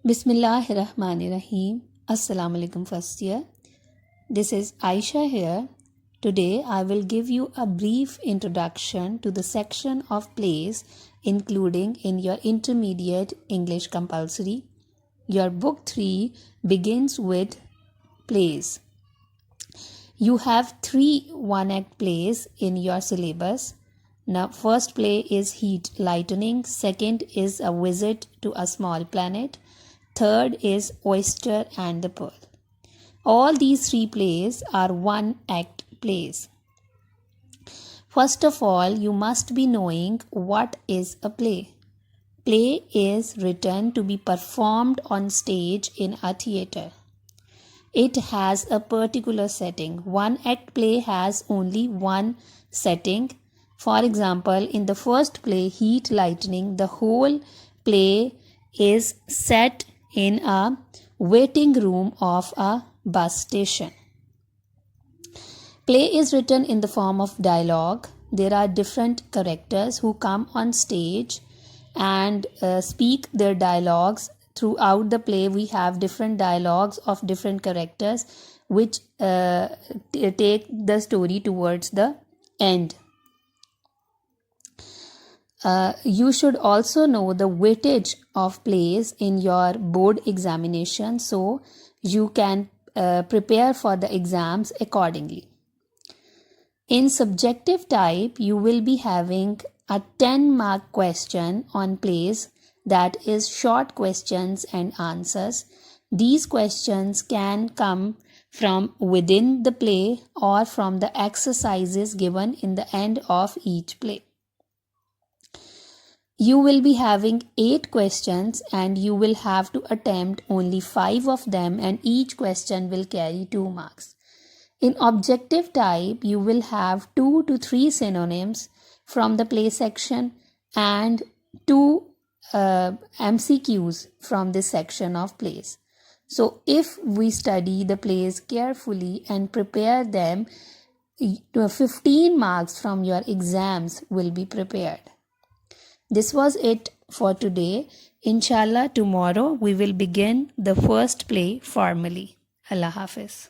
Bismillahirrahmanirrahim. Assalamu alaikum first year. This is Aisha here. Today I will give you a brief introduction to the section of plays including in your intermediate English compulsory. Your book 3 begins with plays. You have 3 one-act plays in your syllabus. Now first play is Heat Lightning, second is A Visit to a Small Planet, third is Oyster and the Pearl. All these 3 plays are one-act plays. First of all, you must be knowing what is a play. Play is written to be performed on stage in a theatre. It has a particular setting. One-act play has only one setting. For example, in the first play, Heat Lightning, the whole play is set in a waiting room of a bus station. Play is written in the form of dialogue. There are different characters who come on stage and speak their dialogues. Throughout the play, we have different dialogues of different characters which take the story towards the end. You should also know the weightage of plays in your board examination so you can prepare for the exams accordingly. In subjective type, you will be having a 10-mark question on plays, that is short questions and answers. These questions can come from within the play or from the exercises given in the end of each play. You will be having 8 questions and you will have to attempt only 5 of them, and each question will carry 2 marks. In objective type, you will have 2 to 3 synonyms from the play section and 2 MCQs from this section of plays. So if we study the plays carefully and prepare them, 15 marks from your exams will be prepared. This was it for today. Inshallah, tomorrow we will begin the first play formally. Allah Hafiz.